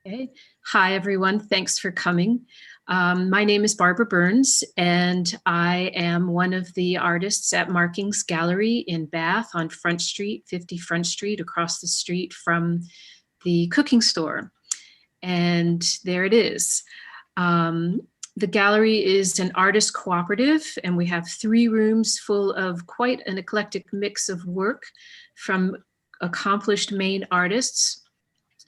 Okay. Hi, everyone. Thanks for coming. My name is Barbara Burns, and I am one of the artists at Markings Gallery in Bath on Front Street, 50 Front Street, across the street from the cooking store. And there it is. The gallery is an artist cooperative, and we have 3 rooms full of quite an eclectic mix of work from accomplished Maine artists.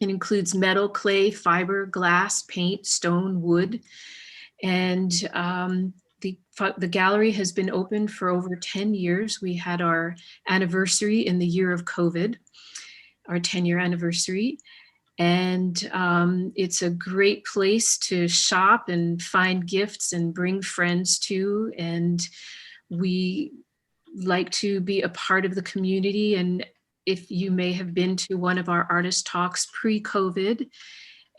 It includes metal, clay, fiber, glass, paint, stone, wood. And the gallery has been open for over 10 years. We had our anniversary in the year of COVID, our 10-year anniversary. And it's a great place to shop and find gifts and bring friends to. And we like to be a part of the community. And if you may have been to one of our artist talks pre-COVID,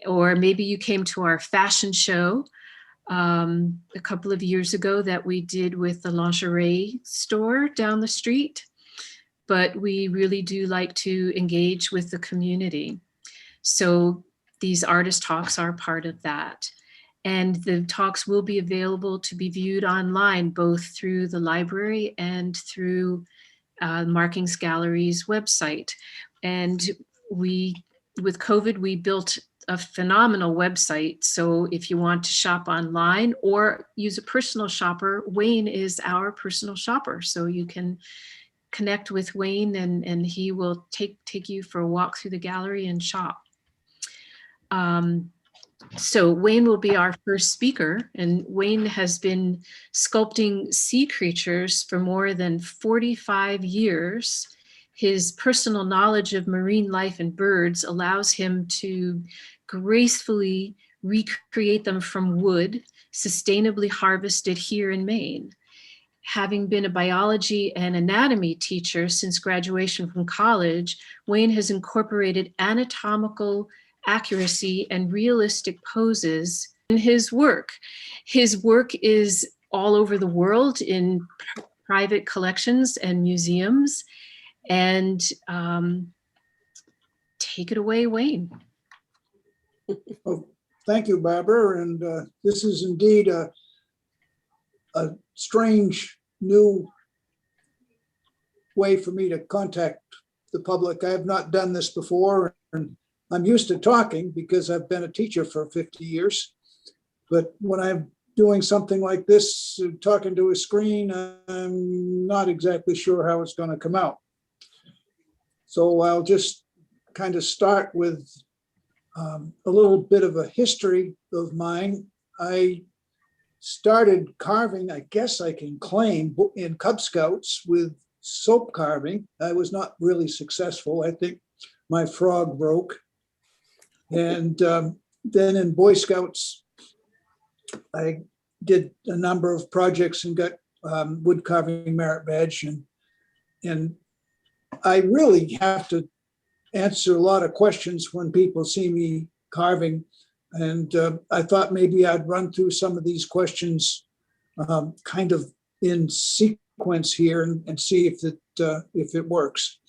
or maybe you came to our fashion show a couple of years ago that we did with the lingerie store down the street. But we really do like to engage with the community. So these artist talks are part of that. And the talks will be available to be viewed online, both through the library and through Markings Gallery's website. And with COVID, we built a phenomenal website. So if you want to shop online or use a personal shopper, Wayne is our personal shopper. So you can connect with Wayne and he will take you for a walk through the gallery and shop. So Wayne will be our first speaker, and Wayne has been sculpting sea creatures for more than 45 years. His personal knowledge of marine life and birds allows him to gracefully recreate them from wood, sustainably harvested here in Maine. Having been a biology and anatomy teacher since graduation from college, Wayne has incorporated anatomical accuracy and realistic poses in his work. His work is all over the world in private collections and museums. And take it away, Wayne. Well, thank you, Barbara. And this is indeed a strange new way for me to contact the public. I have not done this before, and I'm used to talking because I've been a teacher for 50 years. But when I'm doing something like this, talking to a screen, I'm not exactly sure how it's going to come out. So I'll just kind of start with a little bit of a history of mine. I started carving, I guess I can claim, in Cub Scouts with soap carving. I was not really successful. I think my frog broke. And then in Boy Scouts, I did a number of projects and got wood carving merit badge. And I really have to answer a lot of questions when people see me carving. And I thought maybe I'd run through some of these questions kind of in sequence here and see if it works.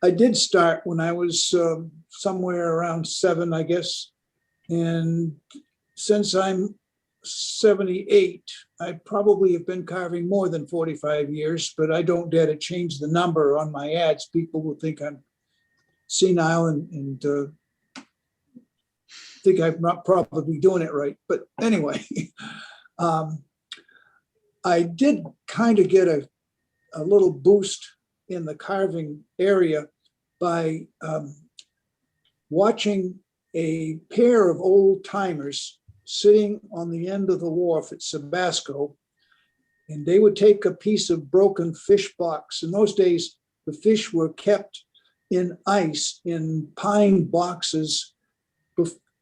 I did start when I was somewhere around 7, I guess. And since I'm 78, I probably have been carving more than 45 years, but I don't dare to change the number on my ads. People will think I'm senile and think I'm not probably doing it right. But anyway, I did kind of get a little boost in the carving area by watching a pair of old timers sitting on the end of the wharf at Sabasco, and they would take a piece of broken fish box. In those days, the fish were kept in ice in pine boxes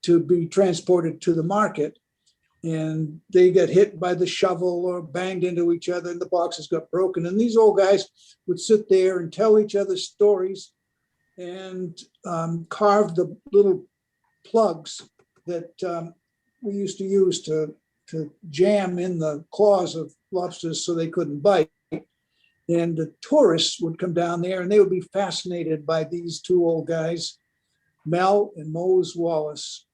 to be transported to the market. And they got hit by the shovel or banged into each other and the boxes got broken. And these old guys would sit there and tell each other stories and carve the little plugs that we used to use to jam in the claws of lobsters so they couldn't bite. And the tourists would come down there and they would be fascinated by these 2 old guys Mel and Mose Wallace.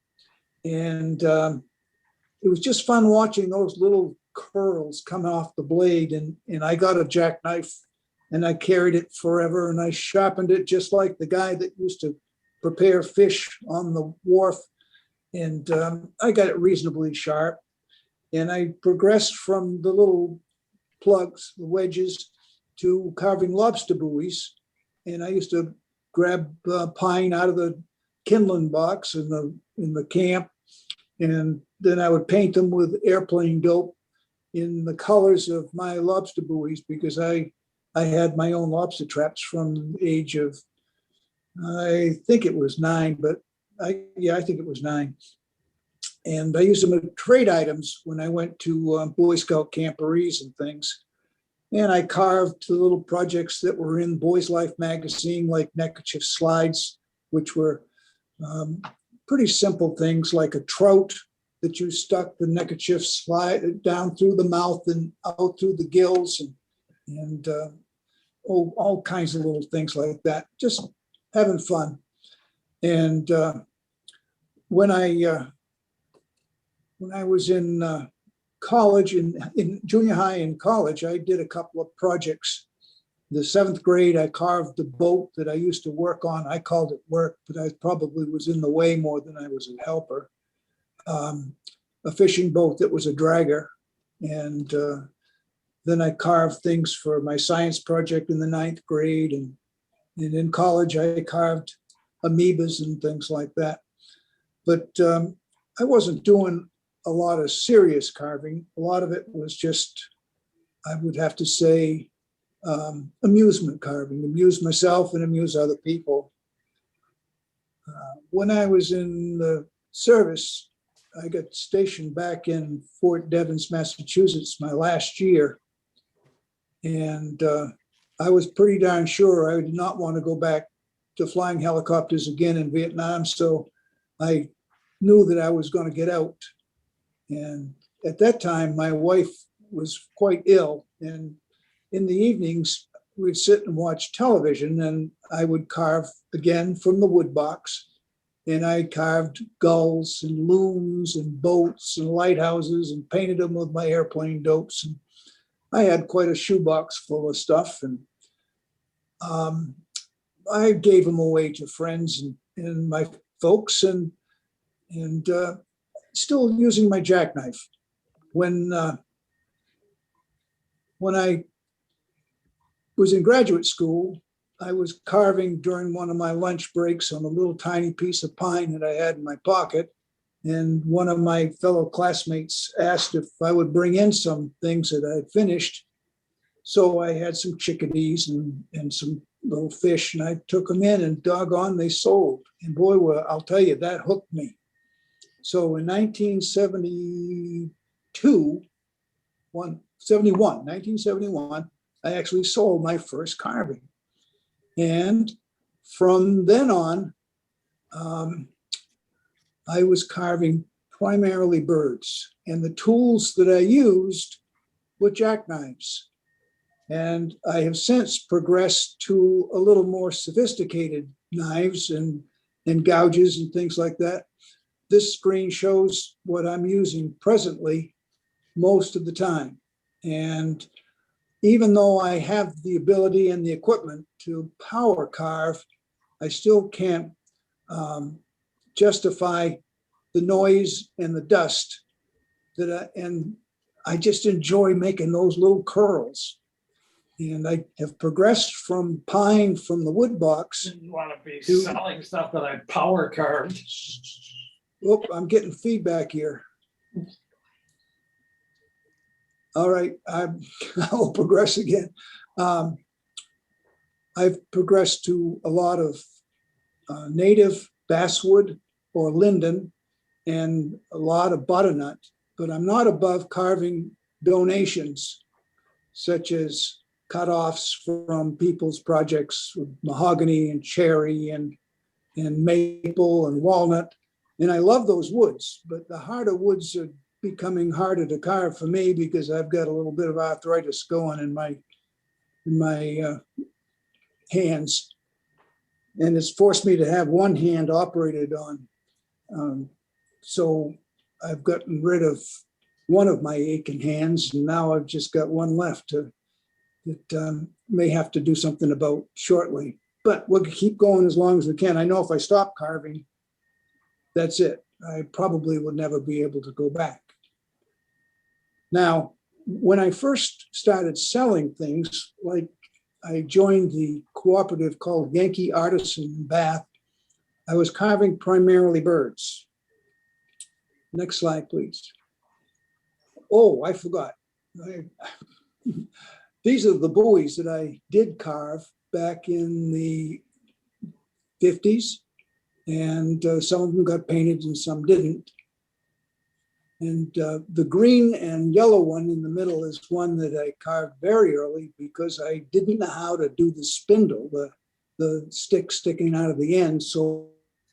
And it was just fun watching those little curls come off the blade. And I got a jackknife and I carried it forever, and I sharpened it just like the guy that used to prepare fish on the wharf. And I got it reasonably sharp. And I progressed from the little plugs, the wedges, to carving lobster buoys. And I used to grab pine out of the kindling box in the camp, and then I would paint them with airplane dope in the colors of my lobster buoys, because I had my own lobster traps from the age of, I think it was 9, but I think it was 9. And I used them as trade items when I went to Boy Scout camporees and things. And I carved the little projects that were in Boys Life magazine, like neckerchief slides, which were pretty simple things, like a trout that you stuck the neckerchief slide down through the mouth and out through the gills, and all kinds of little things like that, just having fun. And when I was in college, in junior high and college, I did a couple of projects. The 7th grade, I carved the boat that I used to work on. I called it work, but I probably was in the way more than I was a helper. A fishing boat that was a dragger. And then I carved things for my science project in the 9th grade. And in college, I carved amoebas and things like that. But I wasn't doing a lot of serious carving. A lot of it was just, I would have to say, amusement carving, amuse myself and amuse other people. When I was in the service, I got stationed back in Fort Devens, Massachusetts, my last year. And I was pretty darn sure I did not want to go back to flying helicopters again in Vietnam. So I knew that I was going to get out. And at that time, my wife was quite ill. And in the evenings, we'd sit and watch television, and I would carve again from the wood box. And I carved gulls and loons and boats and lighthouses and painted them with my airplane dopes. And I had quite a shoebox full of stuff. And I gave them away to friends and my folks, and still using my jackknife. When I was in graduate school, I was carving during one of my lunch breaks on a little tiny piece of pine that I had in my pocket. And one of my fellow classmates asked if I would bring in some things that I had finished. So I had some chickadees and some little fish, and I took them in, and doggone, they sold. And boy, well, I'll tell you, that hooked me. So in 1971, I actually sold my first carving. And from then on, I was carving primarily birds. And the tools that I used were jackknives. And I have since progressed to a little more sophisticated knives and gouges and things like that. This screen shows what I'm using presently most of the time. And even though I have the ability and the equipment to power carve, I still can't justify the noise and the dust and I just enjoy making those little curls. And I have progressed from pine from the wood box. You want to be selling stuff that I power carved. Whoop, I'm getting feedback here. All right, I'll progress again. I've progressed to a lot of native basswood or linden and a lot of butternut, but I'm not above carving donations, such as cutoffs from people's projects with mahogany and cherry and maple and walnut. And I love those woods, but the harder woods are becoming harder to carve for me because I've got a little bit of arthritis going in my hands. And it's forced me to have one hand operated on. So I've gotten rid of one of my aching hands, and now I've just got one left that may have to do something about shortly. But we'll keep going as long as we can. I know if I stop carving, that's it. I probably would never be able to go back. Now, when I first started selling things, like I joined the cooperative called Yankee Artisan in Bath, I was carving primarily birds. Next slide, please. Oh, I forgot. These are the buoys that I did carve back in the 50s, and some of them got painted and some didn't. And the green and yellow one in the middle is one that I carved very early because I didn't know how to do the spindle, the stick sticking out of the end. So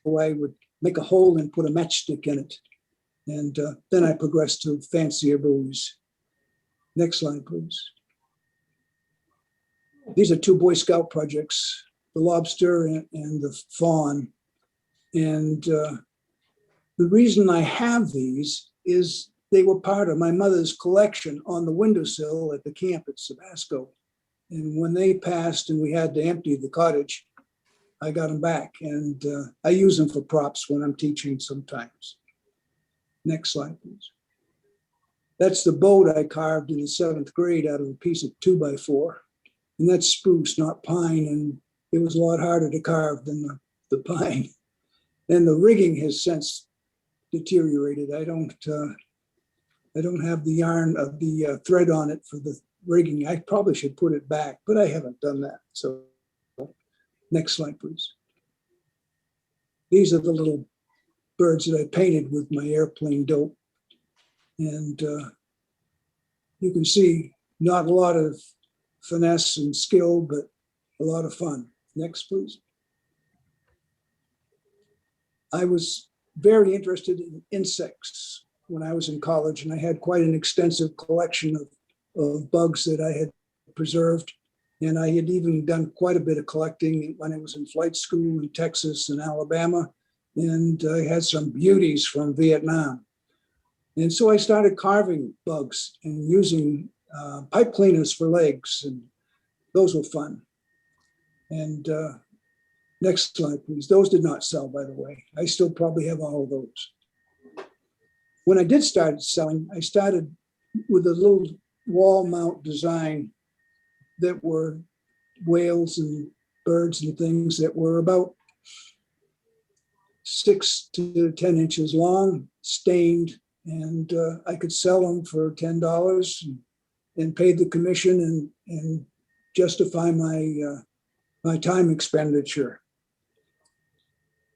I would make a hole and put a matchstick in it. And then I progressed to fancier buoys. Next slide, please. These are two Boy Scout projects, the lobster and the fawn. And the reason I have these is they were part of my mother's collection on the windowsill at the camp at Sebasco. And when they passed and we had to empty the cottage, I got them back, and I use them for props when I'm teaching sometimes. Next slide, please. That's the boat I carved in the 7th grade out of a piece of 2x4. And that's spruce, not pine. And it was a lot harder to carve than the pine. And the rigging has since deteriorated. I don't have the yarn of the thread on it for the rigging. I probably should put it back, but I haven't done that. So next slide, please. These are the little birds that I painted with my airplane dope. And you can see not a lot of finesse and skill, but a lot of fun. Next, please. I was very interested in insects when I was in college, and I had quite an extensive collection of bugs that I had preserved. And I had even done quite a bit of collecting when I was in flight school in Texas and Alabama. And I had some beauties from Vietnam. And so I started carving bugs and using pipe cleaners for legs, and those were fun. And next slide, please. Those did not sell, by the way. I still probably have all of those. When I did start selling, I started with a little wall mount design that were whales and birds and things that were about 6 to 10 inches long, stained, and I could sell them for $10 and pay the commission and justify my time expenditure.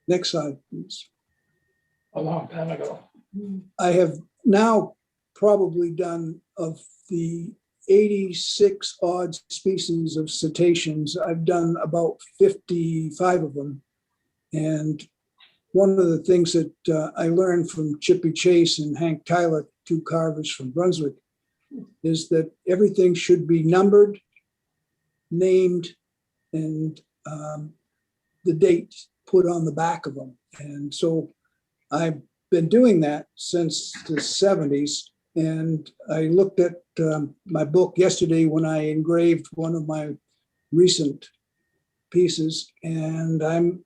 Next slide, please. A long time ago. I have now probably done, of the 86 odd species of cetaceans, I've done about 55 of them. And one of the things that I learned from Chippy Chase and Hank Tyler, two carvers from Brunswick, is that everything should be numbered, named, and the date put on the back of them. And so I've been doing that since the 70s. And I looked at my book yesterday when I engraved one of my recent pieces, and I'm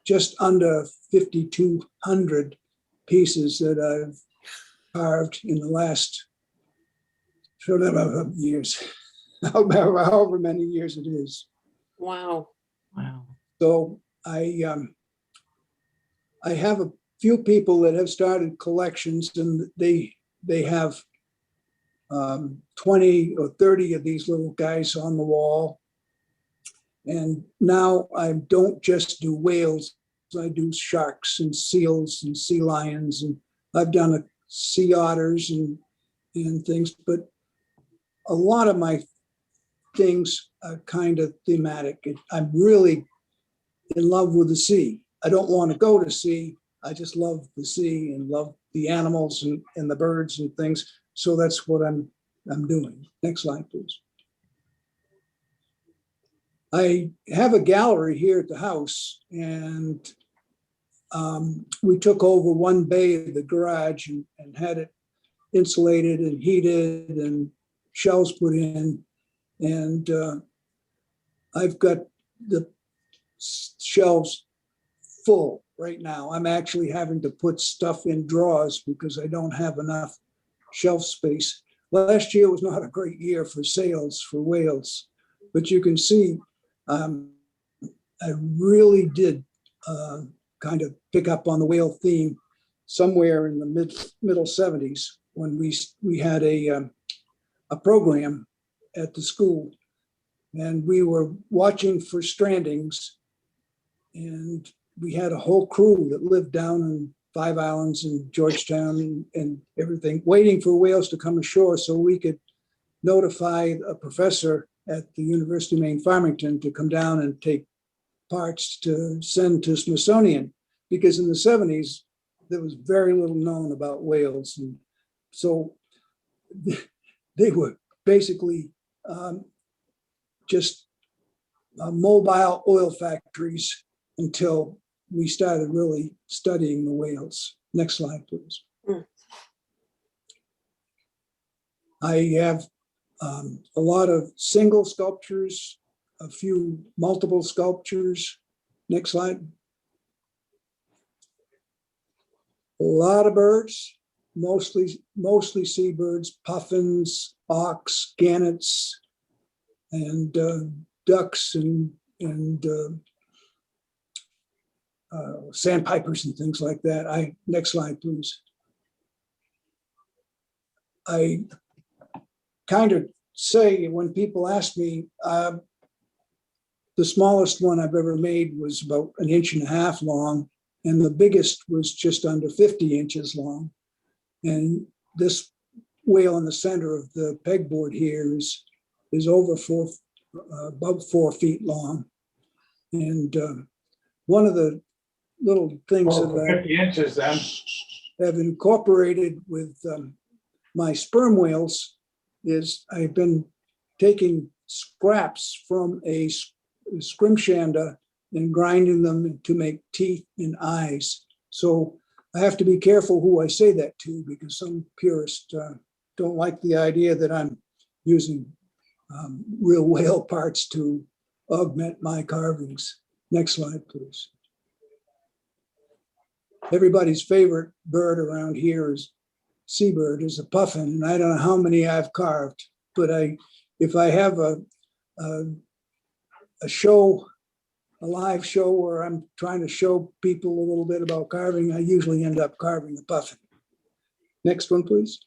just under 5,200 pieces that I've carved in the last years, however many years it is. Wow. Wow. So I have a few people that have started collections, and they have 20 or 30 of these little guys on the wall. And now I don't just do whales, I do sharks and seals and sea lions, and I've done sea otters and things, but a lot of my things are kind of thematic. I'm really in love with the sea. I don't want to go to sea. I just love the sea and love the animals and the birds and things. So that's what I'm doing. Next slide, please. I have a gallery here at the house, and we took over one bay of the garage and had it insulated and heated and shelves put in. And I've got the shelves full right now. I'm actually having to put stuff in drawers because I don't have enough shelf space. Last year was not a great year for sales for whales, but you can see I really did kind of pick up on the whale theme somewhere in the middle 70s when we had a program at the school, and we were watching for strandings, and we had a whole crew that lived down in Five Islands and Georgetown and everything, waiting for whales to come ashore so we could notify a professor at the University of Maine, Farmington to come down and take parts to send to Smithsonian, because in the 70s, there was very little known about whales. And so they were basically just mobile oil factories until we started really studying the whales. Next slide, please. I have a lot of single sculptures, a few multiple sculptures. Next slide. A lot of birds, mostly seabirds, puffins, auks, gannets, and ducks and sandpipers and things like that. Next slide, please. I kind of say when people ask me, the smallest one I've ever made was about 1.5 inches long, and the biggest was just under 50 inches long. And this whale in the center of the pegboard here is over about 4 feet long. And one of the little things that 50 inches then. I have incorporated with my sperm whales is I've been taking scraps from a scrimshanda and grinding them to make teeth and eyes. So I have to be careful who I say that to, because some purists don't like the idea that I'm using real whale parts to augment my carvings. Next slide, please. Everybody's favorite bird around here is seabird, is a puffin, and I don't know how many I've carved, but if I have a show, a live show where I'm trying to show people a little bit about carving, I usually end up carving a puffin. Next one, please.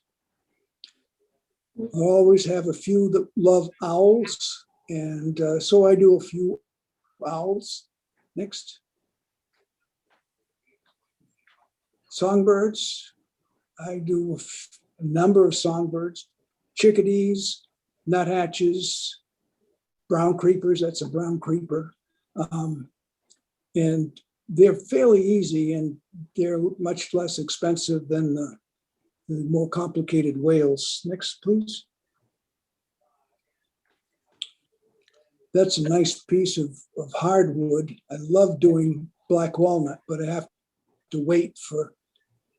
I always have a few that love owls, and so I do a few owls. Next. Songbirds. I do a number of songbirds, chickadees, nuthatches, brown creepers. That's a brown creeper. And they're fairly easy, and they're much less expensive than the more complicated whales. Next, please. That's a nice piece of hardwood. I love doing black walnut, but I have to wait for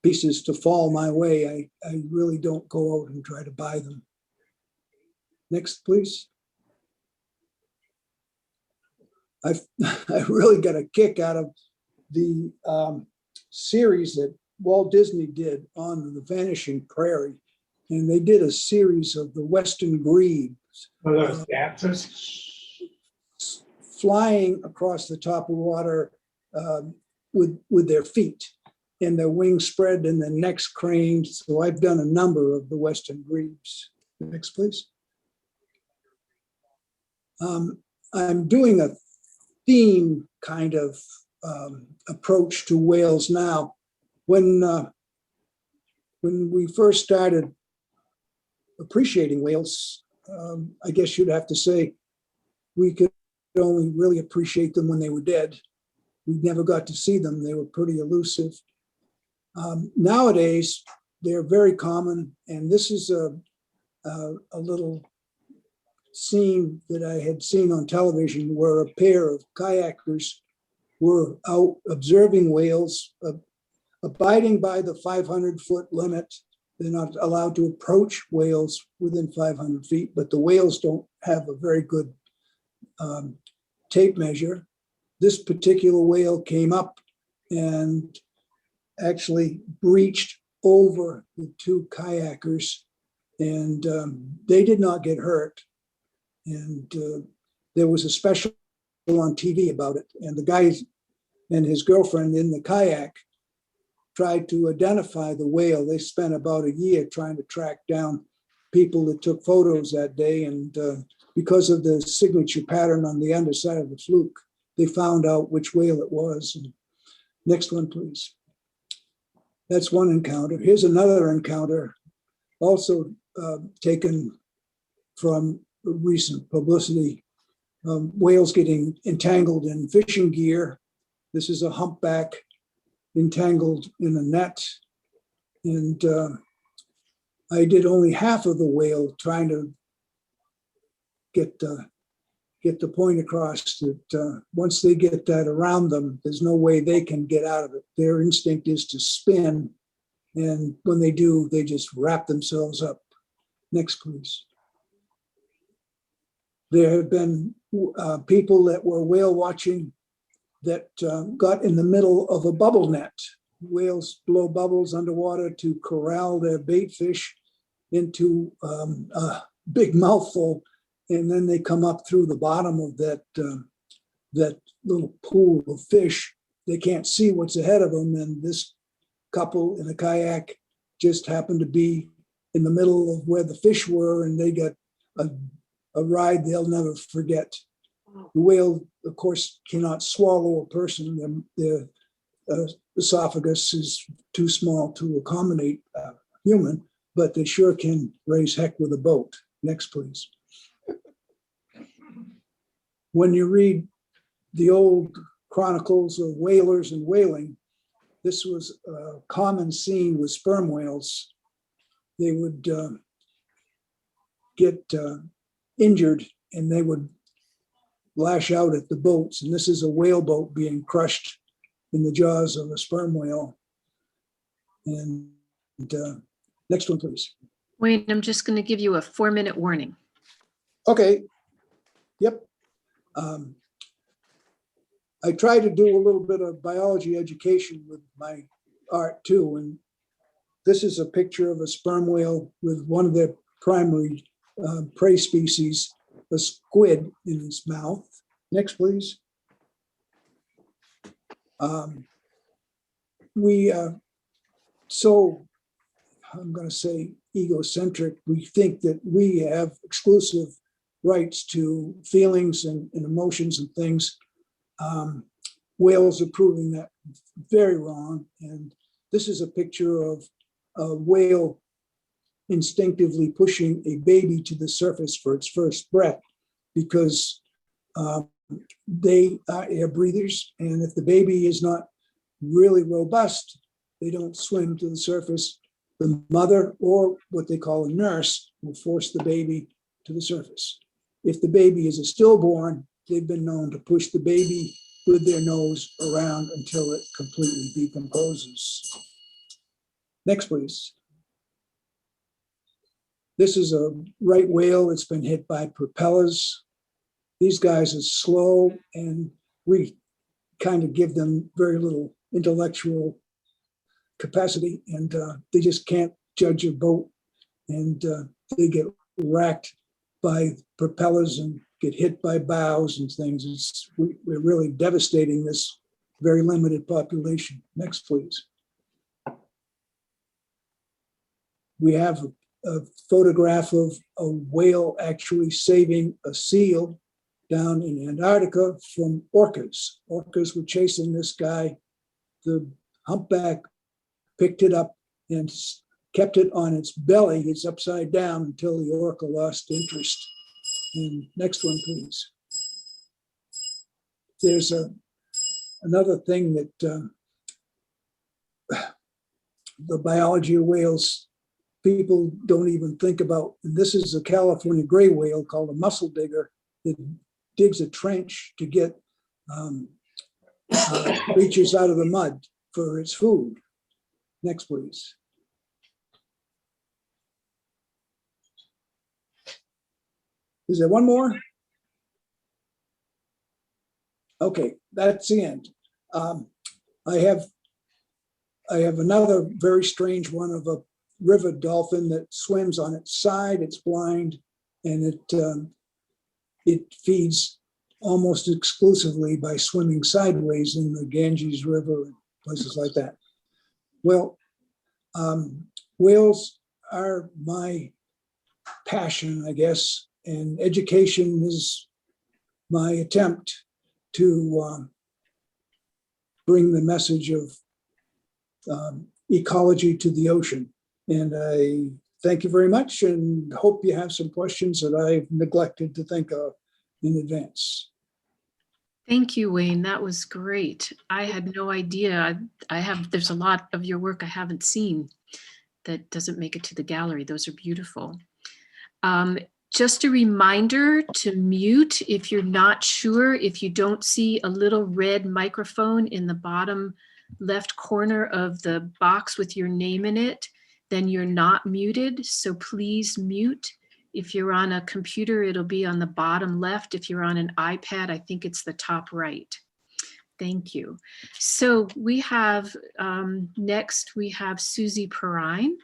pieces to fall my way. I really don't go out and try to buy them. Next, please. I really got a kick out of the series that Walt Disney did on the Vanishing Prairie. And they did a series of the Western grebes. Were those dancers? Flying across the top of water with their feet and their wings spread and their necks craned. So I've done a number of the Western grebes. Next, please. I'm doing a theme kind of approach to whales now. When we first started appreciating whales, I guess you'd have to say we could only really appreciate them when they were dead. We never got to see them. They were pretty elusive. Nowadays, they're very common, and this is a little scene that I had seen on television where a pair of kayakers were out observing whales, abiding by the 500-foot limit. They're not allowed to approach whales within 500 feet, but the whales don't have a very good tape measure. This particular whale came up and actually breached over the two kayakers, and they did not get hurt. And there was a special on TV about it, and the guy and his girlfriend in the kayak tried to identify the whale. They spent about a year trying to track down people that took photos that day, and because of the signature pattern on the underside of the fluke, they found out which whale it was. And next one, please. That's one encounter. Here's another encounter, also taken from recent publicity. Whales getting entangled in fishing gear. This is a humpback entangled in a net. And I did only half of the whale, trying to get the point across that once they get that around them, there's no way they can get out of it. Their instinct is to spin. And when they do, they just wrap themselves up. Next, please. There have been people that were whale watching that got in the middle of a bubble net. Whales blow bubbles underwater to corral their bait fish into a big mouthful, and then they come up through the bottom of that little pool of fish. They can't see what's ahead of them, and this couple in a kayak just happened to be in the middle of where the fish were, and they got a ride they'll never forget. The whale, of course, cannot swallow a person. Their esophagus is too small to accommodate a human, but they sure can raise heck with a boat. Next, please. When you read the old chronicles of whalers and whaling, this was a common scene with sperm whales. They would get injured and they would lash out at the boats. And this is a whaleboat being crushed in the jaws of a sperm whale. And next one, please. Wayne, I'm just going to give you a 4-minute warning. Okay. Yep. I try to do a little bit of biology education with my art too. And this is a picture of a sperm whale with one of their primary prey species, a squid, in its mouth. Next, please. We are so, I'm going to say, egocentric. We think that we have exclusive rights to feelings and emotions and things. Whales are proving that very wrong. And this is a picture of a whale instinctively pushing a baby to the surface for its first breath, because they are air breathers. And if the baby is not really robust, they don't swim to the surface. The mother, or what they call a nurse, will force the baby to the surface. If the baby is a stillborn, they've been known to push the baby with their nose around until it completely decomposes. Next, please. This is a right whale that's been hit by propellers. These guys are slow, and we kind of give them very little intellectual capacity, and they just can't judge a boat, and they get racked by propellers and get hit by bows and things. We're really devastating this very limited population. Next, please. We have a photograph of a whale actually saving a seal down in Antarctica from orcas. Orcas were chasing this guy. The humpback picked it up and kept it on its belly. It's upside down until the orca lost interest. And next one, please. There's another thing that the biology of whales people don't even think about. And this is a California gray whale called a mussel digger that digs a trench to get creatures out of the mud for its food. Next, please. Is there one more? Okay, that's the end. I have another very strange one of a river dolphin that swims on its side. It's blind, and it feeds almost exclusively by swimming sideways in the Ganges River and places like that. Well, whales are my passion, I guess, and education is my attempt to bring the message of ecology to the ocean. And I thank you very much and hope you have some questions that I've neglected to think of in advance. Thank you, Wayne. That was great. I had no idea. There's a lot of your work I haven't seen that doesn't make it to the gallery. Those are beautiful. Just a reminder to mute if you're not sure, if you don't see a little red microphone in the bottom left corner of the box with your name in it, then you're not muted. So please mute. If you're on a computer, it'll be on the bottom left. If you're on an iPad, I think it's the top right. Thank you. So we have, next we have Susan Perrine.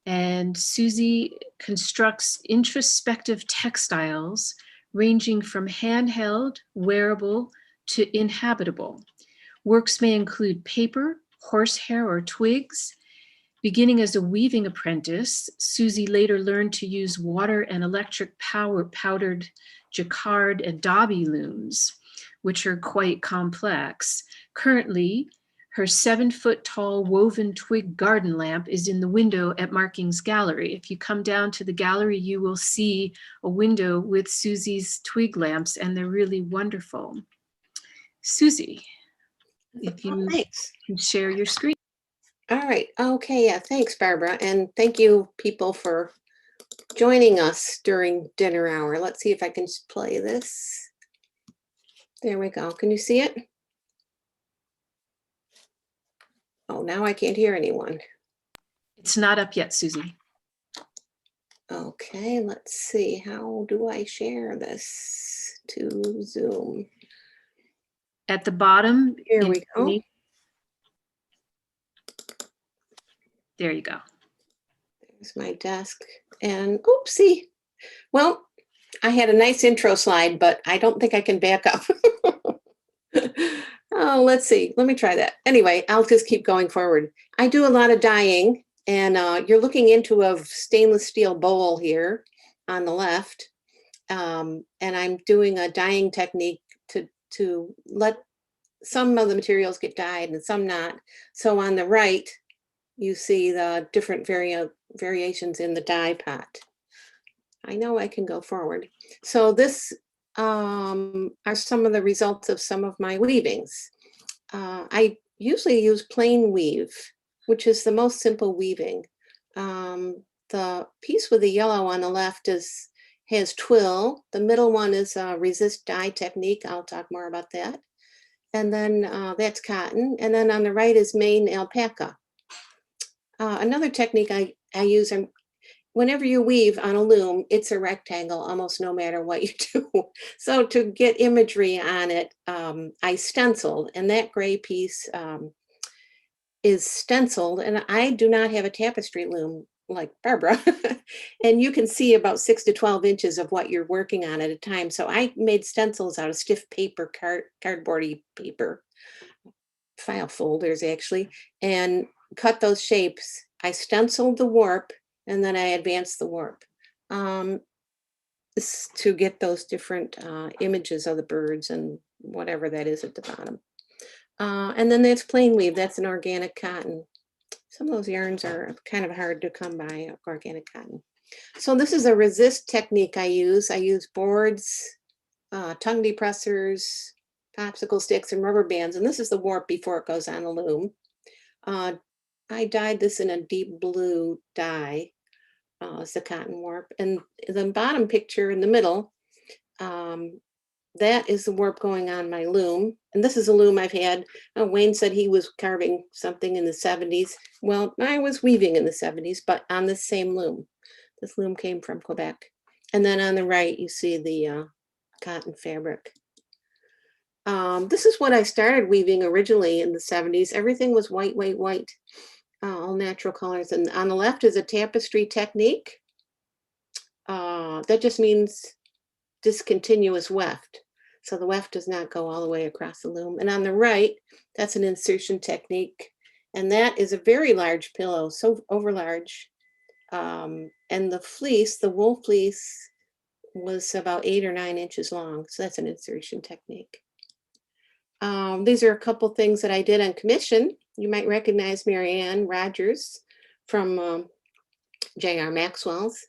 And Susie constructs introspective textiles ranging from handheld, wearable to inhabitable. Works may include paper, horsehair, or twigs. Beginning as a weaving apprentice, Susie later learned to use water and electric powdered jacquard and dobby looms, which are quite complex. Currently, her 7-foot-tall woven twig garden lamp is in the window at Markings Gallery. If you come down to the gallery, you will see a window with Susie's twig lamps, and they're really wonderful. Susie, if you can share your screen. All right. Okay. Yeah. Thanks, Barbara. And thank you, people, for joining us during dinner hour. Let's see if I can play this. There we go. Can you see it? Oh, now I can't hear anyone. It's not up yet, Susie. Okay, let's see. How do I share this to Zoom? At the bottom. Here we go. There you go. There's my desk. And oopsie. Well, I had a nice intro slide, but I don't think I can back up. Oh, let's see. Let me try that. Anyway, I'll just keep going forward. I do a lot of dyeing, and you're looking into a stainless steel bowl here on the left. And I'm doing a dyeing technique to let some of the materials get dyed and some not. So on the right, you see the different variations in the dye pot. I know I can go forward. So this are some of the results of some of my weavings. I usually use plain weave, which is the most simple weaving. The piece with the yellow on the left has twill. The middle one is resist dye technique. I'll talk more about that. And then that's cotton. And then on the right is Maine alpaca. Another technique I use, whenever you weave on a loom, it's a rectangle almost no matter what you do. So to get imagery on it, I stenciled, and that gray piece is stenciled, and I do not have a tapestry loom like Barbara. And you can see about 6 to 12 inches of what you're working on at a time. So I made stencils out of stiff paper, cardboardy paper, file folders actually, and cut those shapes. I stenciled the warp, and then I advanced the warp to get those different images of the birds and whatever that is at the bottom. And then that's plain weave. That's an organic cotton. Some of those yarns are kind of hard to come by, organic cotton. So this is a resist technique I use. I use boards, tongue depressors, popsicle sticks, and rubber bands. And this is the warp before it goes on the loom. I dyed this in a deep blue dye. It's the cotton warp. And the bottom picture in the middle, that is the warp going on my loom. And this is a loom I've had. Wayne said he was carving something in the 70s. Well, I was weaving in the 70s, but on the same loom. This loom came from Quebec. And then on the right, you see the cotton fabric. This is what I started weaving originally in the 70s. Everything was white, white, white, all natural colors. And on the left is a tapestry technique. That just means discontinuous weft. So the weft does not go all the way across the loom. And on the right, that's an insertion technique. And that is a very large pillow, so over large. And the fleece, the wool fleece, was about 8 or 9 inches long. So that's an insertion technique. These are a couple things that I did on commission. You might recognize Marianne Rogers from J.R. Maxwell's.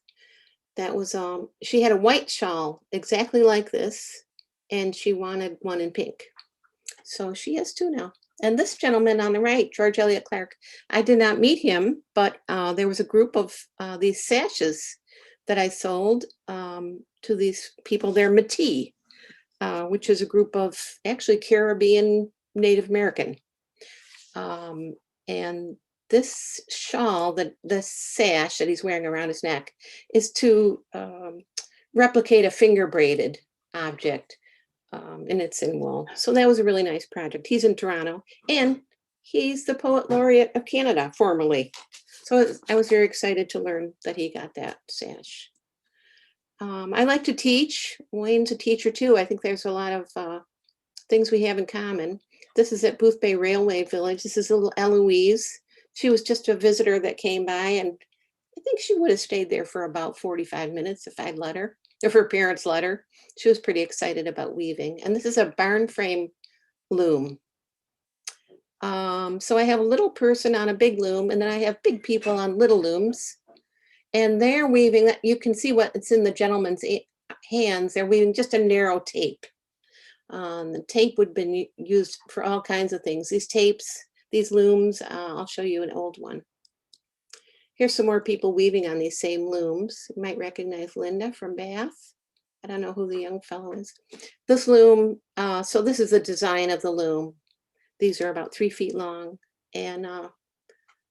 That was, she had a white shawl exactly like this, and she wanted one in pink. So she has 2 now. And this gentleman on the right, George Elliott Clark, I did not meet him, but there was a group of these sashes that I sold to these people. They're Métis, which is a group of actually Caribbean Native American. And this shawl, the sash that he's wearing around his neck, is to replicate a finger braided object, and it's in wool. So that was a really nice project. He's in Toronto, and he's the Poet Laureate of Canada, formerly. So I was very excited to learn that he got that sash. I like to teach. Wayne's a teacher too. I think there's a lot of things we have in common. This is at Booth Bay Railway Village. This is little Eloise. She was just a visitor that came by, and I think she would have stayed there for about 45 minutes if I'd let her, if her parents let her. She was pretty excited about weaving. And this is a barn frame loom. So I have a little person on a big loom, and then I have big people on little looms. And they're weaving, that you can see what's in the gentleman's hands. They're weaving just a narrow tape. The tape would have been used for all kinds of things. These tapes, these looms, I'll show you an old one. Here's some more people weaving on these same looms. You might recognize Linda from Bath. I don't know who the young fellow is. This loom, so this is the design of the loom. These are about 3 feet long. And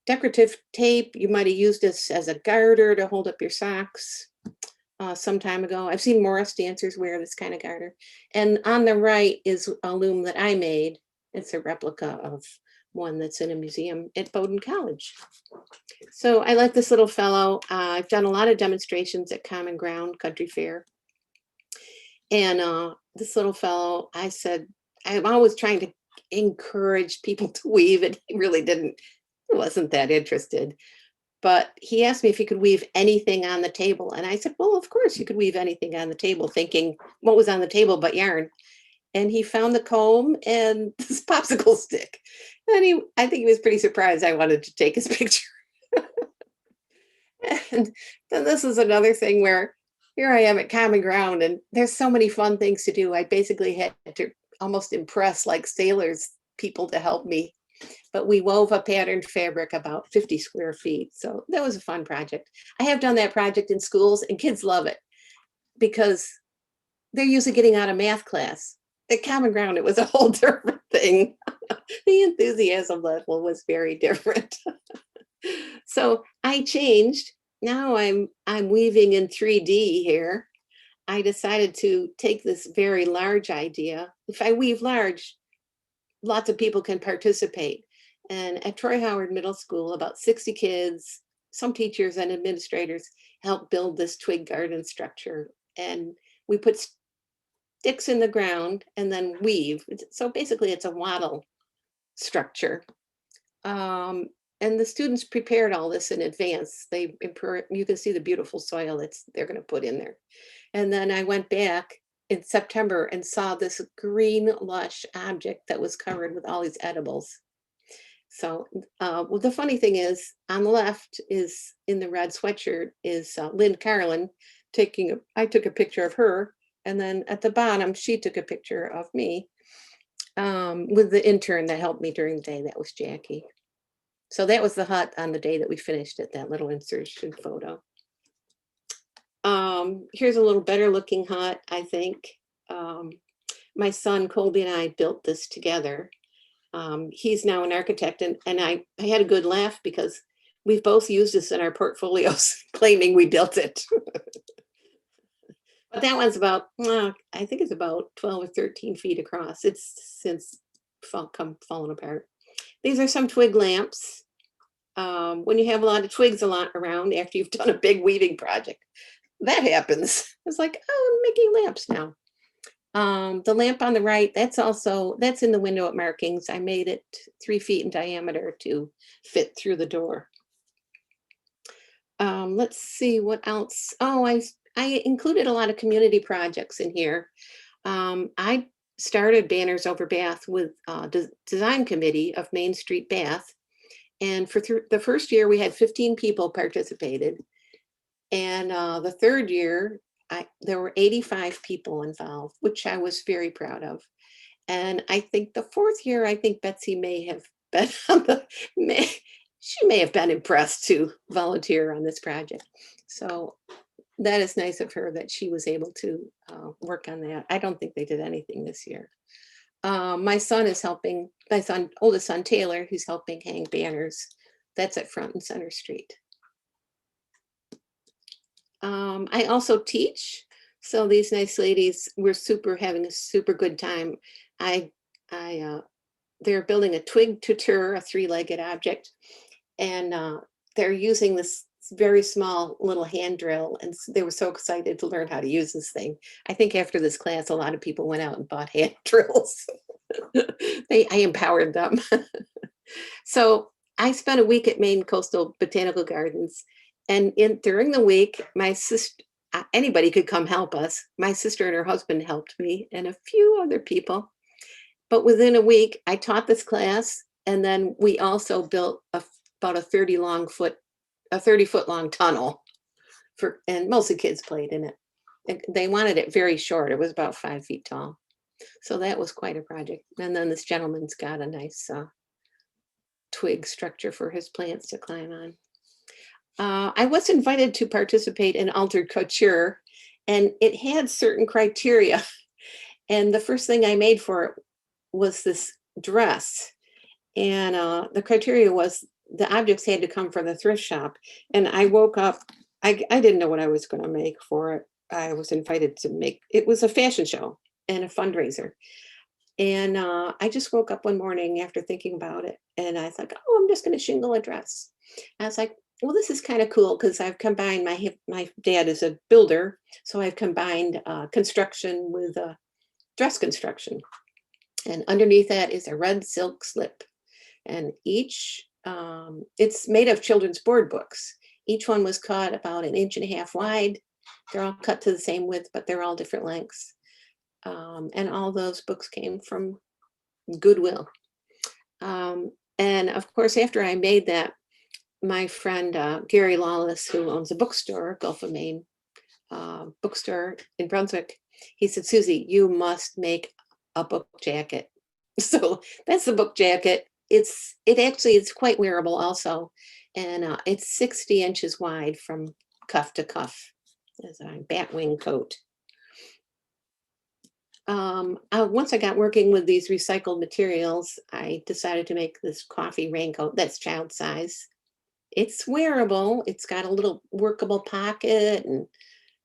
decorative tape, you might have used this as a garter to hold up your socks some time ago. I've seen Morris dancers wear this kind of garter. And on the right is a loom that I made. It's a replica of one that's in a museum at Bowdoin College. So I like this little fellow. I've done a lot of demonstrations at Common Ground Country Fair. And this little fellow, I said, I'm always trying to encourage people to weave, and he really wasn't that interested. But he asked me if he could weave anything on the table. And I said, well, of course you could weave anything on the table, thinking what was on the table but yarn. And he found the comb and this popsicle stick. And I think he was pretty surprised I wanted to take his picture. And then this is another thing where here I am at Common Ground, and there's so many fun things to do. I basically had to almost impress like sailors people to help me. But we wove a patterned fabric about 50 square feet. So that was a fun project. I have done that project in schools, and kids love it because they're usually getting out of math class. At Common Ground, it was a whole different thing. The enthusiasm level was very different. So I changed. Now I'm weaving in 3D here. I decided to take this very large idea. If I weave large, lots of people can participate. And at Troy Howard Middle School, about 60 kids, some teachers and administrators helped build this twig garden structure. And we put sticks in the ground and then weave. So basically it's a wattle structure. And the students prepared all this in advance. You can see the beautiful soil they're going to put in there. And then I went back in September and saw this green lush object that was covered with all these edibles. So well, the funny thing is, on the left is, in the red sweatshirt, is Lynn Carlin I took a picture of her. And then at the bottom, she took a picture of me with the intern that helped me during the day. That was Jackie. So that was the hut on the day that we finished it, that little insertion photo. Here's a little better looking hut, I think. My son Colby and I built this together. He's now an architect, and I had a good laugh because we've both used this in our portfolios, claiming we built it. But that one's about, I think it's about 12 or 13 feet across. It's since fallen apart. These are some twig lamps. When you have a lot of twigs around after you've done a big weaving project, that happens. It's like, oh, I'm making lamps now. The lamp on the right, that's in the window at Markings. I made it 3 feet in diameter to fit through the door. Let's see what else. Oh, I included a lot of community projects in here. I started Banners Over Bath with design committee of Main Street Bath. And for the first year, we had 15 people participated. And the third year, there were 85 people involved, which I was very proud of. And I think the fourth year, I think Betsy may have been she may have been impressed to volunteer on this project. So that is nice of her that she was able to work on that. I don't think they did anything this year. My son is helping, oldest son, Taylor, who's helping hang banners. That's at Front and Center Street. I also teach. So these nice ladies, we're having a super good time. They're building a twig tutor, a 3-legged object, and they're using this very small little hand drill, and they were so excited to learn how to use this thing. I think after this class, a lot of people went out and bought hand drills. I empowered them. So I spent a week at Maine Coastal Botanical Gardens, and during the week, my sister, anybody could come help us. My sister and her husband helped me, and a few other people. But within a week, I taught this class, and then we also built about a 30-foot long tunnel and mostly kids played in it. They wanted it very short. It was about 5 feet tall. So that was quite a project. And then this gentleman's got a nice twig structure for his plants to climb on. I was invited to participate in Altered Couture, and it had certain criteria. And the first thing I made for it was this dress. And the criteria was the objects had to come from the thrift shop. And I woke up, I didn't know what I was going to make for it. I was invited to it was a fashion show and a fundraiser. And I just woke up one morning after thinking about it. And I thought, oh, I'm just going to shingle a dress. And I was like, well, this is kind of cool because I've combined my dad is a builder. So I've combined construction with dress construction. And underneath that is a red silk slip. And it's made of children's board books. Each one was cut about 1.5 inches wide. They're all cut to the same width, but they're all different lengths. And all those books came from Goodwill. And of course, after I made that, my friend Gary Lawless, who owns a bookstore, Gulf of Maine bookstore in Brunswick, he said, Susie, you must make a book jacket. So that's the book jacket. It's quite wearable also. And it's 60 inches wide from cuff to cuff. It's a bat wing coat. Once I got working with these recycled materials, I decided to make this coffee raincoat that's child size. It's wearable. It's got a little workable pocket and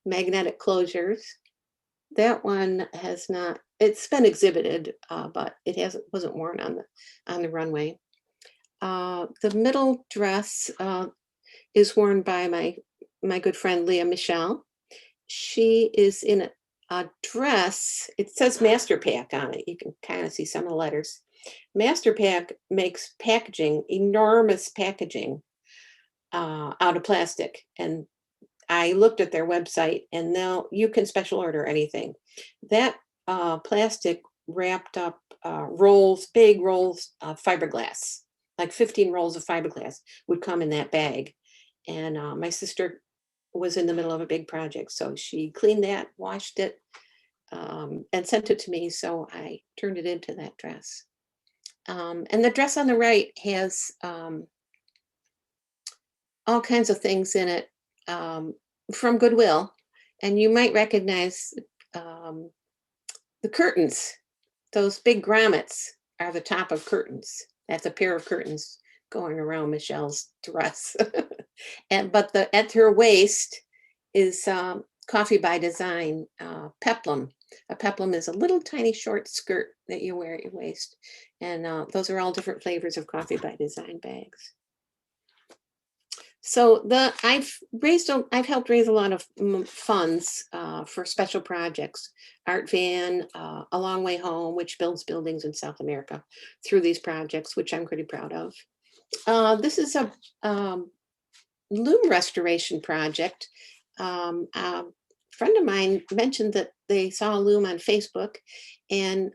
magnetic closures. That one has not, it's been exhibited, but it wasn't worn on the runway. The middle dress is worn by my good friend Leah Michelle. She is in a dress. It says Master Pack on it. You can kind of see some of the letters. Master Pack makes packaging, enormous packaging out of plastic. And I looked at their website, and now you can special order anything. That plastic wrapped up big rolls of fiberglass, like 15 rolls of fiberglass would come in that bag. And my sister was in the middle of a big project, so she cleaned that, washed it, and sent it to me. So I turned it into that dress. And the dress on the right has all kinds of things in it from Goodwill. And you might recognize the curtains. Those big grommets are the top of curtains. That's a pair of curtains going around Michelle's dress. But at her waist is Coffee by Design peplum. A peplum is a little tiny short skirt that you wear at your waist. And those are all different flavors of Coffee by Design bags. So I've helped raise a lot of funds for special projects. Art Van, A Long Way Home, which builds buildings in South America through these projects, which I'm pretty proud of. This is a loom restoration project. A friend of mine mentioned that they saw a loom on Facebook and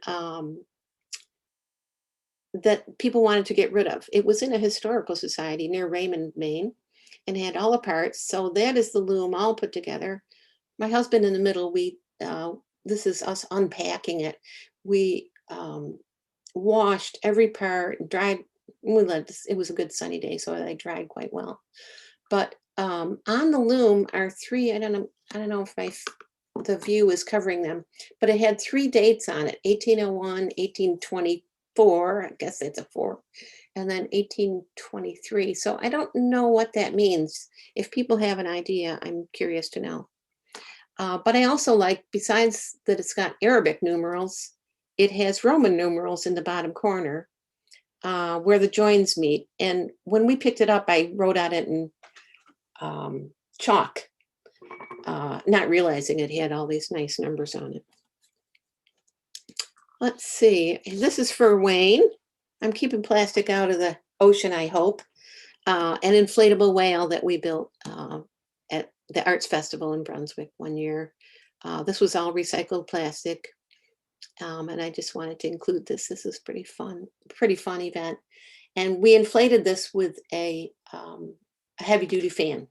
that people wanted to get rid of. It was in a historical society near Raymond, Maine, and had all the parts. So that is the loom all put together. My husband in the middle, this is us unpacking it. We washed every part, dried. It was a good sunny day, so they dried quite well. But on the loom are three, I don't know if the view is covering them, but it had 3 dates on it: 1801, 1824, I guess it's a 4, and then 1823. So I don't know what that means. If people have an idea, I'm curious to know. But I also like, besides that it's got Arabic numerals, it has Roman numerals in the bottom corner where the joins meet. And when we picked it up, I wrote on it in chalk, not realizing it had all these nice numbers on it. Let's see, this is for Wayne. I'm keeping plastic out of the ocean, I hope. An inflatable whale that we built at the Arts Festival in Brunswick one year. This was all recycled plastic. And I just wanted to include this. This is pretty fun event. And we inflated this with a heavy duty fan.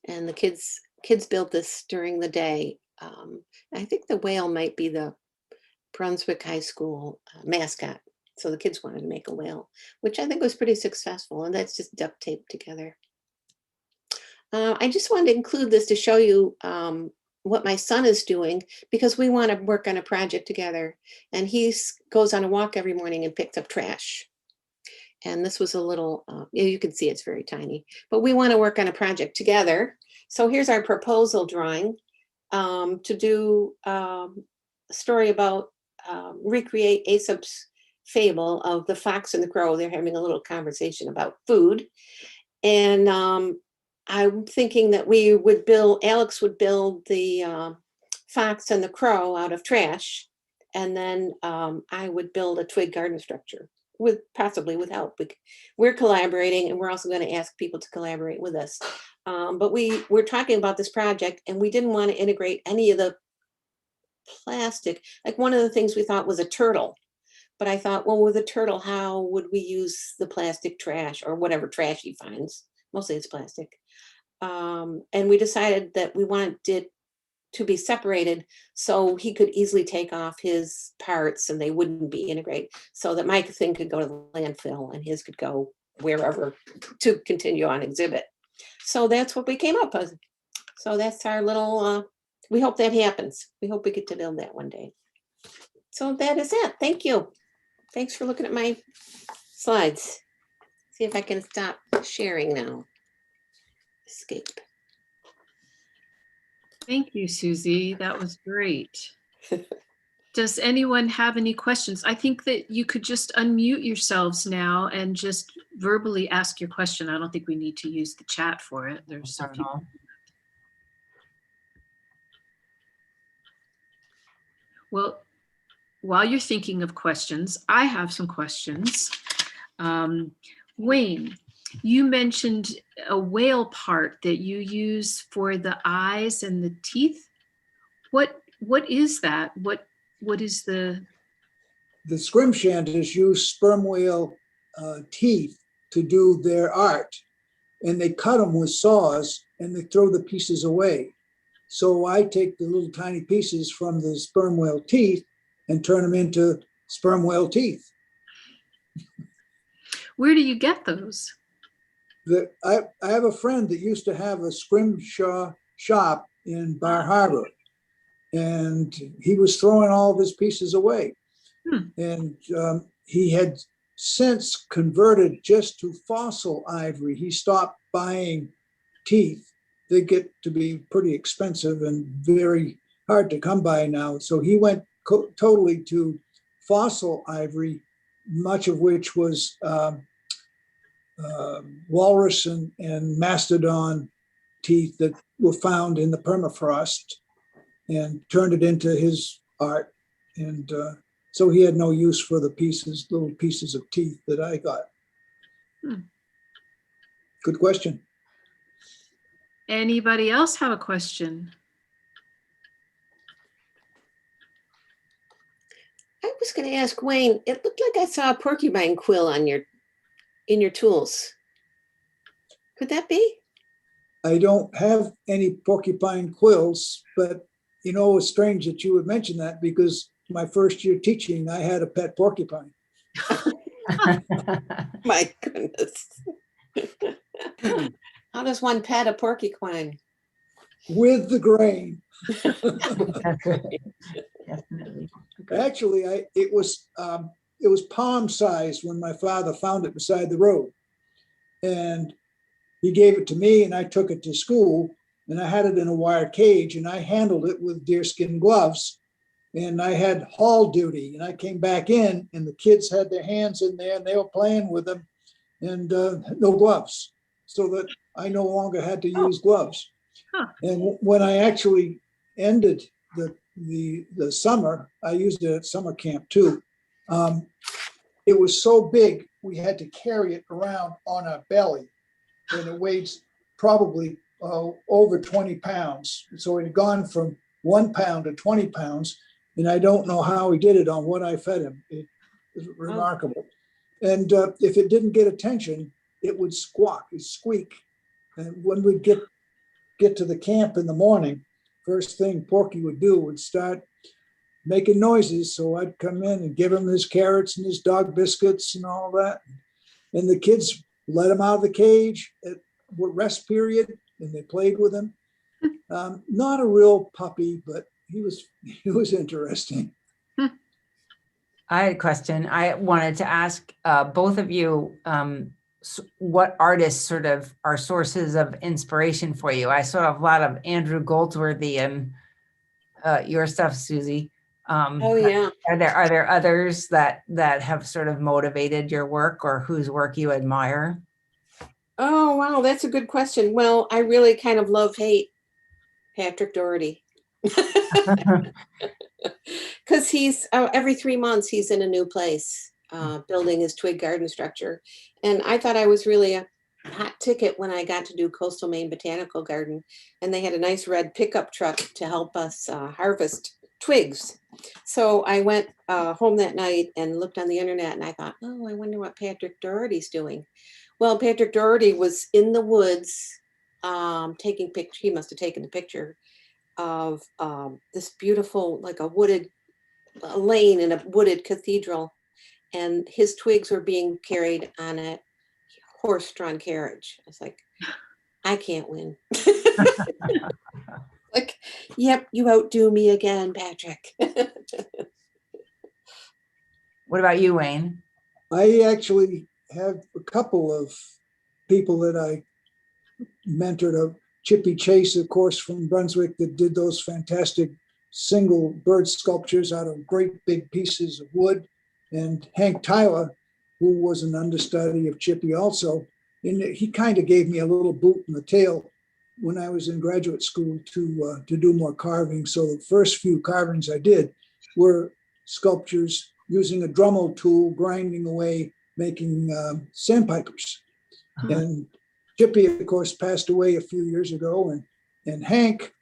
And the kids built this during the day. I think the whale might be the Brunswick High School mascot. So the kids wanted to make a whale, which I think was pretty successful. And that's just duct taped together. I just wanted to include this to show you what my son is doing, because we want to work on a project together. And he goes on a walk every morning and picks up trash. And this was a little, you can see it's very tiny, but we want to work on a project together. So here's our proposal drawing to do a story about recreate Aesop's fable of the fox and the crow. They're having a little conversation about food. And I'm thinking that Alex would build the fox and the crow out of trash. And then I would build a twig garden structure possibly with help. We're collaborating, and we're also going to ask people to collaborate with us. But we're talking about this project, and we didn't want to integrate any of the plastic. Like, one of the things we thought was a turtle. But I thought, well, with a turtle, how would we use the plastic trash or whatever trash he finds? Mostly it's plastic. And we decided that we wanted it to be separated so he could easily take off his parts and they wouldn't be integrated, so that my thing could go to the landfill and his could go wherever to continue on exhibit. So that's what we came up with. So that's our little, we hope that happens. We hope we get to build that one day. So that is it. Thank you. Thanks for looking at my slides. See if I can stop sharing now. Escape. Thank you, Susie. That was great. Does anyone have any questions? I think that you could just unmute yourselves now and just verbally ask your question. I don't think we need to use the chat for it. There's some people. Well, while you're thinking of questions, I have some questions. Wayne, you mentioned a whale part that you use for the eyes and the teeth. What is that? What is the scrimshantas use sperm whale teeth to do their art, and they cut them with saws and they throw the pieces away. So I take the little tiny pieces from the sperm whale teeth and turn them into sperm whale teeth. Where do you get those? I have a friend that used to have a scrimshaw shop in Bar Harbor, and he was throwing all of his pieces away. Hmm. And he had since converted just to fossil ivory. He stopped buying teeth. They get to be pretty expensive and very hard to come by now. So he went totally to fossil ivory, much of which was walrus and mastodon teeth that were found in the permafrost, and turned it into his art. And so he had no use for the little pieces of teeth that I got. Hmm. Good question. Anybody else have a question? I was going to ask Wayne, it looked like I saw a porcupine quill on in your tools. Could that be? I don't have any porcupine quills, but it's strange that you would mention that, because my first year teaching, I had a pet porcupine. My goodness. How does one pet a porcupine? With the grain. That's right. Definitely. Actually, it was palm sized when my father found it beside the road, and he gave it to me, and I took it to school, and I had it in a wire cage, and I handled it with deerskin gloves, and I had hall duty, and I came back in, and the kids had their hands in there, and they were playing with them, and no gloves, so that I no longer had to use gloves. Huh. And when I actually ended the summer, I used it at summer camp too. It was so big, we had to carry it around on our belly, and it weighs probably over 20 pounds. So it had gone from 1 pound to 20 pounds, and I don't know how he did it on what I fed him. It was remarkable. And if it didn't get attention, it would squeak. And when we'd get to the camp in the morning, first thing Porky would do would start making noises. So I'd come in and give him his carrots and his dog biscuits and all that. And the kids let him out of the cage at rest period, and they played with him. Not a real puppy, but he was interesting. I had a question. I wanted to ask both of you what artists sort of are sources of inspiration for you. I saw a lot of Andrew Goldsworthy and your stuff, Susie. Oh yeah. Are there others that have sort of motivated your work, or whose work you admire? Oh wow, that's a good question. Well, I really kind of hate Patrick Doherty. Because he's every 3 months he's in a new place, building his twig garden structure. And I thought I was really a hot ticket when I got to do Coastal Maine Botanical Garden, and they had a nice red pickup truck to help us harvest twigs. So I went home that night and looked on the internet, and I thought, oh, I wonder what Patrick Doherty's doing. Well, Patrick Doherty was in the woods taking pictures. He must have taken a picture of this beautiful, like a lane in a wooded cathedral, and his twigs were being carried on a horse-drawn carriage. I was like, I can't win. Like, yep, you outdo me again, Patrick. What about you, Wayne? I actually have a couple of people that I mentored. Chippy Chase, of course, from Brunswick, that did those fantastic single bird sculptures out of great big pieces of wood. And Hank Tyler, who was an understudy of Chippy also. And he kind of gave me a little boot in the tail when I was in graduate school to do more carving. So the first few carvings I did were sculptures using a Dremel tool, grinding away, making sandpipers. And Chippy, of course, passed away a few years ago, and Hank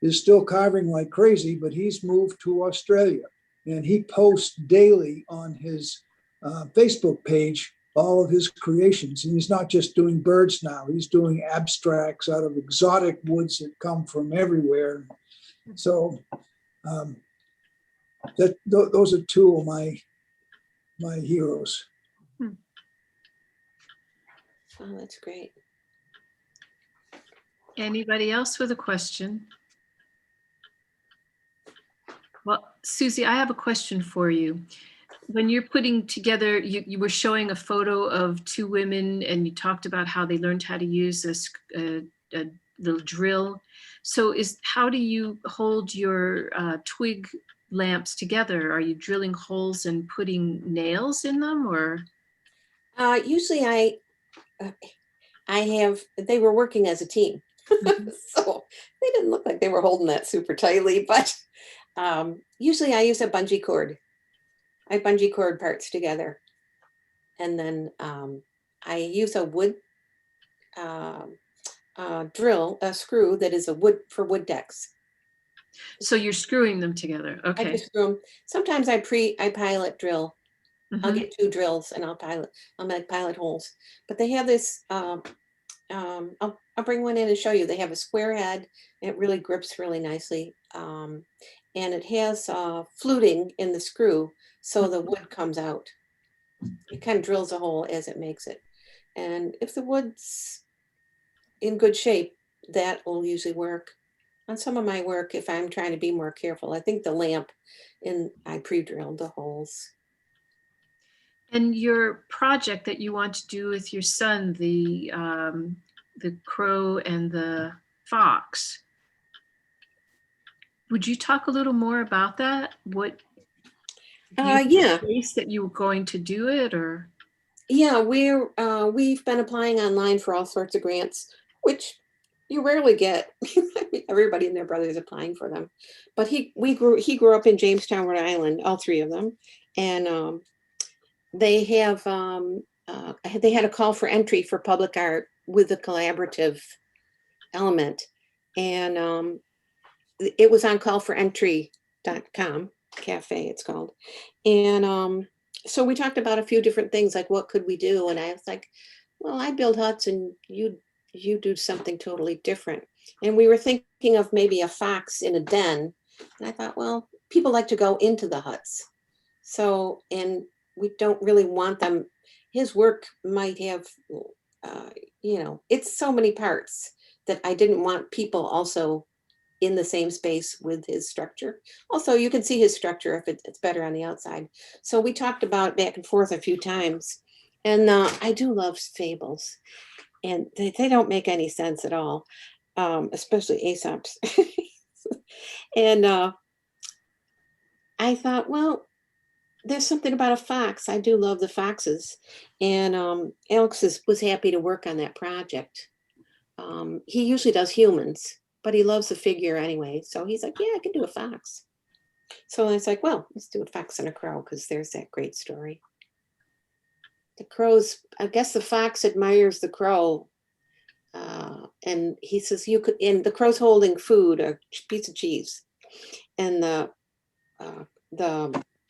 is still carving like crazy, but he's moved to Australia, and he posts daily on his Facebook page all of his creations. And he's not just doing birds now, he's doing abstracts out of exotic woods that come from everywhere. So those are two of my heroes. Oh, that's great. Anybody else with a question? Well, Susie, I have a question for you. When you're putting together, you were showing a photo of two women and you talked about how they learned how to use this a little drill. So how do you hold your twig lamps together? Are you drilling holes and putting nails in them, or? Usually they were working as a team. So they didn't look like they were holding that super tightly, but usually I use a bungee cord. I bungee cord parts together. And then I use a wood drill, a screw that is for wood decks. So you're screwing them together. I Okay. just screw them. Sometimes I pilot drill. I'll get 2 drills and I'll make pilot holes. But they have this, I'll bring one in and show you. They have a square head and it really grips really nicely. And it has fluting in the screw, so the wood comes out. It kind of drills a hole as it makes it. And if the wood's in good shape, that will usually work. On some of my work, if I'm trying to be more careful, I think the lamp, I pre-drilled the holes. And your project that you want to do with your son, the crow and the fox, would you talk a little more about that? What? Yeah. Place that you were going to do it, or? Yeah, we've been applying online for all sorts of grants, which you rarely get. Everybody and their brother is applying for them. But he grew up in Jamestown, Rhode Island, all 3 of them, and they had a call for entry for public art with a collaborative element, and it was on callforentry.com cafe, it's called, and so we talked about a few different things, like what could we do, and I was like, well, I build huts and you do something totally different. And we were thinking of maybe a fox in a den, and I thought, well, people like to go into the huts, so, and we don't really want them. His work might have, it's so many parts that I didn't want people also in the same space with his structure. Also, you can see his structure if it's better on the outside. So we talked about back and forth a few times. And I do love fables. And they don't make any sense at all, especially Aesop's. And I thought, well, there's something about a fox. I do love the foxes. And Alex was happy to work on that project. He usually does humans, but he loves the figure anyway. So he's like, yeah, I can do a fox. So I was like, well, let's do a fox and a crow, because there's that great story. The crow's, I guess the fox admires the crow. And he says, you could, and the crow's holding food, a piece of cheese. And the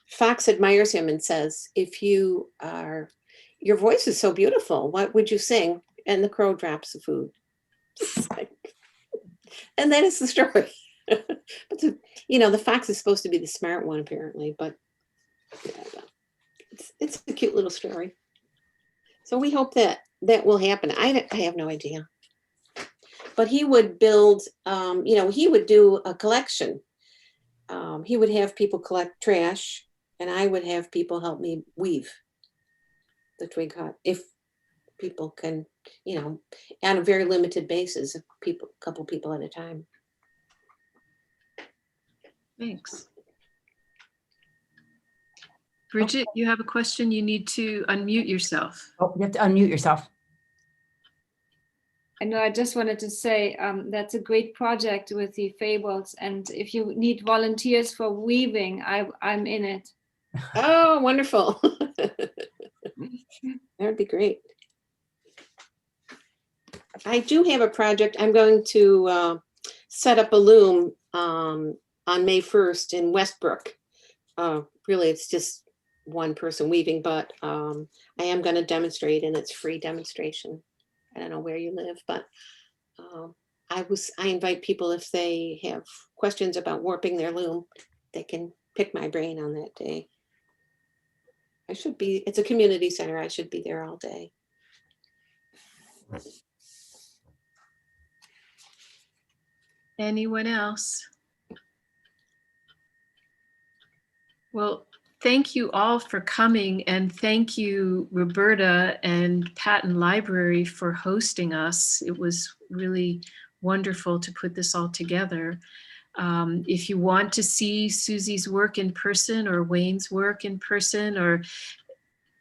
fox admires him and says, your voice is so beautiful, what would you sing? And the crow drops the food. And that is the story. But the fox is supposed to be the smart one, apparently, but it's a cute little story. So we hope that will happen. I have no idea. But he would build, he would do a collection. He would have people collect trash, and I would have people help me weave the twig hut. If people can, on a very limited basis, a couple people at a time. Thanks. Bridget, you have a question? You need to unmute yourself. Oh, you have to unmute yourself. I know, I just wanted to say that's a great project with the fables. And if you need volunteers for weaving, I'm in it. Oh, wonderful. That would be great. I do have a project. I'm going to set up a loom on May 1st in Westbrook. Really, it's just one person weaving, but I am going to demonstrate, and it's free demonstration. I don't know where you live, but I invite people, if they have questions about warping their loom, they can pick my brain on that day. It's a community center. I should be there all day. Anyone else? Well, thank you all for coming, and thank you, Roberta and Patten Library, for hosting us. It was really wonderful to put this all together. If you want to see Susie's work in person or Wayne's work in person or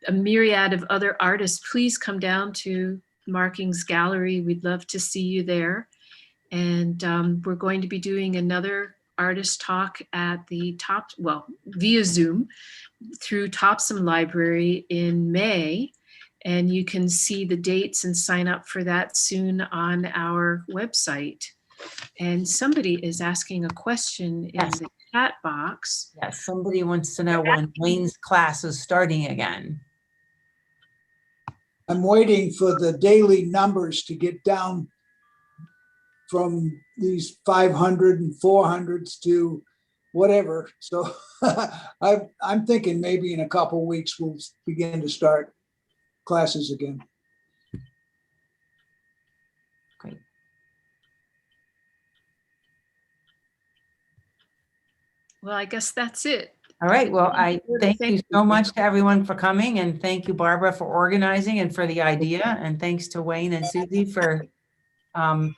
a myriad of other artists, please come down to Markings Gallery. We'd love to see you there. And we're going to be doing another artist talk at the via Zoom through Topsom Library in May. And you can see the dates and sign up for that soon on our website. And somebody is asking a question in Yes. the chat box. Yes, somebody wants to know when Wayne's class is starting again. I'm waiting for the daily numbers to get down from these 500 and 400s to whatever. So I'm thinking maybe in a couple weeks we'll begin to start classes again. Great. Well, I guess that's it. All right. Well, I thank you Thank so you. much to everyone for coming, and thank you, Barbara, for organizing and for the idea. And thanks to Wayne and Susie for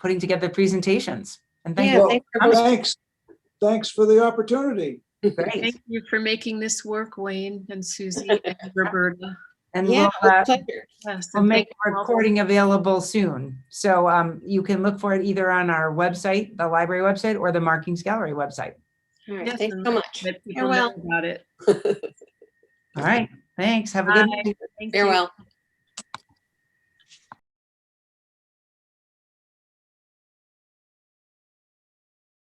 putting together presentations. And thank Yeah, you. Well, thanks for hosting. thanks for the opportunity. Great. Thank you for making this work, Wayne and Susie and Roberta. And Yeah, we'll, with pleasure. Yes, we'll and make thank the you all. recording available soon. So you can look for it either on our website, the library website, or the Markings Gallery website. All right, Yes, thanks and so much. let people know Farewell. about it. All right. Thanks. Have a good Bye. night. Thank you. Farewell.